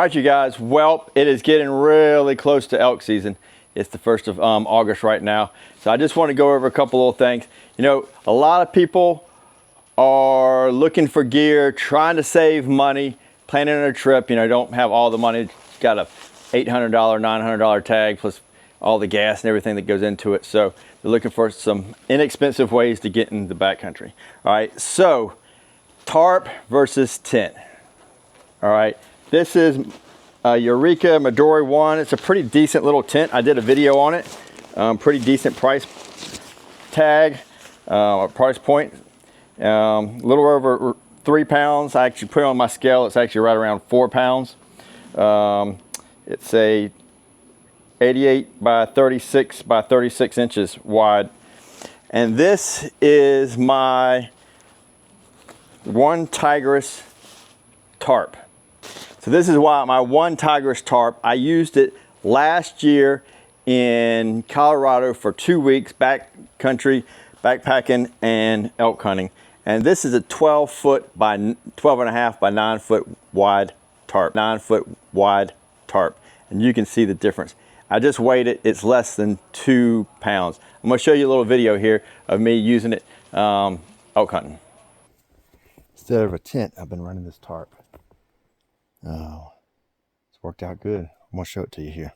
All right, you guys, well, it is getting really close to elk season. It's the 1st of August right now. So I just want to go over a couple little things. You know, a lot of people are looking for gear, trying to save money, planning a trip, you know, don't have all the money, got a $800, $900 tag plus all the gas and everything that goes into it. So they're looking for some inexpensive ways to get in the backcountry. All right, so tarp versus tent. All right, this is a Eureka Midori 1. It's a pretty decent little tent. I did a video on it. Pretty decent price tag, price point. A little over 3 pounds. I actually put it on my scale. It's actually right around 4 pounds. It's a 88 by 36 by 36 inches wide. And this is my One Tigris tarp. So this is why my One Tigris tarp, I used it last year in Colorado for 2 weeks, backcountry, backpacking and elk hunting. And this is a 12 foot by 12 and a half by 9 foot wide tarp, 9 foot wide tarp. And you can see the difference. I just weighed it, it's less than 2 pounds. I'm gonna show you a little video here of me using it elk hunting. Instead of a tent, I've been running this tarp. Oh, it's worked out good. I'm gonna show it to you here.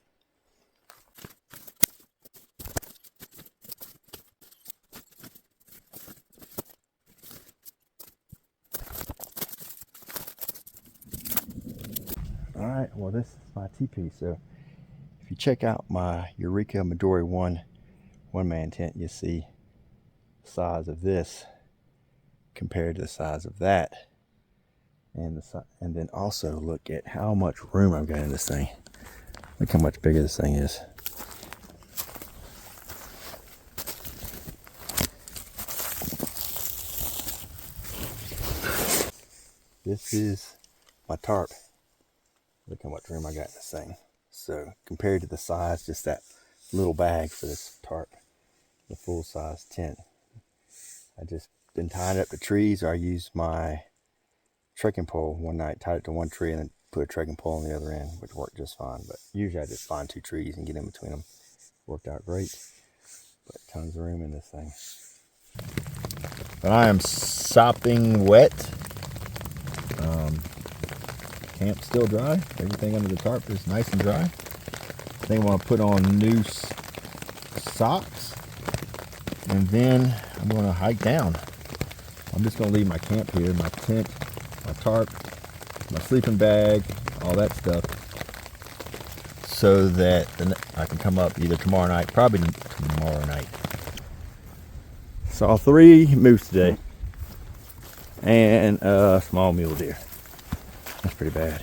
All right, well, this is my teepee. So if you check out my Eureka Midori 1 one-man tent, you see the size of this compared to the size of that. And then also look at how much room I've got in this thing. Look how much bigger this thing is. This is my tarp. Look how much room I got in this thing. So compared to the size, just that little bag for this tarp, the full size tent. I just been tying it up to trees, or I used my trekking pole one night, tied it to one tree and then put a trekking pole on the other end, which worked just fine. But usually I just find 2 trees and get in between them. Worked out great, but tons of room in this thing. But I am sopping wet. Camp still dry. Everything under the tarp is nice and dry. I think I'm going to put on new socks, and then I'm going to hike down. I'm just going to leave my camp here, my tent, my tarp, my sleeping bag, all that stuff, so that I can come up either tomorrow night, probably tomorrow night. Saw 3 moose today and a small mule deer. That's pretty bad.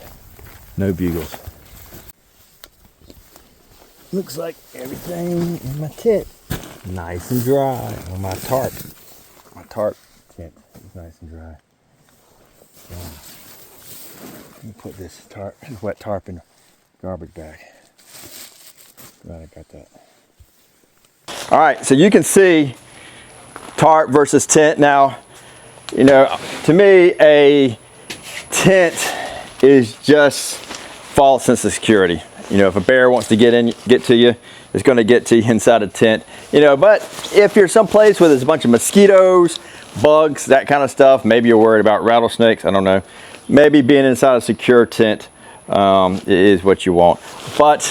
No bugles. Looks like everything in my tent nice and dry. On my tarp tent is nice and dry. Let me put this wet tarp in a garbage bag. Glad I got that. All right, so you can see tarp versus tent. Now, you know, to me, a tent is just false sense of security. You know, if a bear wants to get to you, it's going to get to you inside a tent. You know, but if you're someplace where there's a bunch of mosquitoes, bugs, that kind of stuff, maybe you're worried about rattlesnakes, I don't know. Maybe being inside a secure tent is what you want. But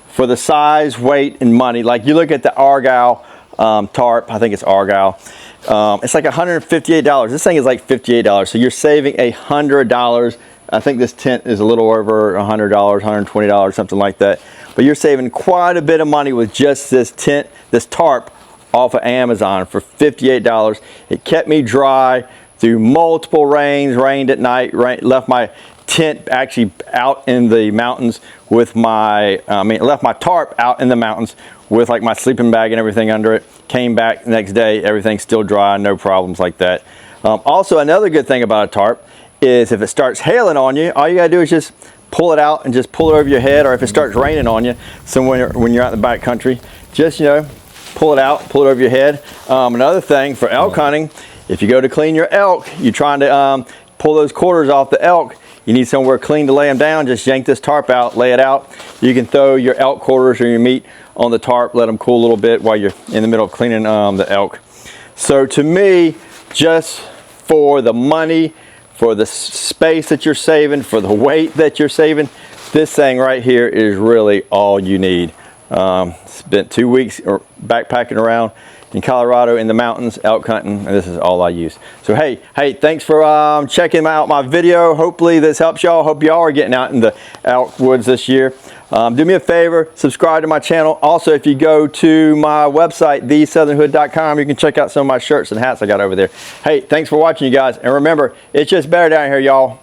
for the size, weight, and money, like you look at the Argyle tarp, I think it's Argyle, it's like $158. This thing is like $58, so you're saving $100. I think this tent is a little over $100, $120, something like that. But you're saving quite a bit of money with just this tent, this tarp off of Amazon for $58. It kept me dry through multiple rains, rained at night, left my tent actually out in the mountains with my, left my tarp out in the mountains with like my sleeping bag and everything under it. Came back the next day, everything's still dry, no problems like that. Also, another good thing about a tarp is if it starts hailing on you, all you gotta do is just pull it out and just pull it over your head, or if it starts raining on you, so when you're out in the back country, just, you know, pull it out, pull it over your head. Another thing for elk hunting, if you go to clean your elk, you're trying to pull those quarters off the elk, you need somewhere clean to lay them down, just yank this tarp out, lay it out. You can throw your elk quarters or your meat on the tarp, let them cool a little bit while you're in the middle of cleaning the elk. So to me, just for the money, for the space that you're saving, for the weight that you're saving, this thing right here is really all you need. Spent 2 weeks backpacking around in Colorado in the mountains, elk hunting, and this is all I use. So hey, thanks for checking out my video. Hopefully this helps y'all. Hope y'all are getting out in the elk woods this year. Do me a favor, subscribe to my channel. Also, if you go to my website, thesouthernhood.com, you can check out some of my shirts and hats I got over there. Hey, thanks for watching, you guys. And remember, it's just better down here, y'all.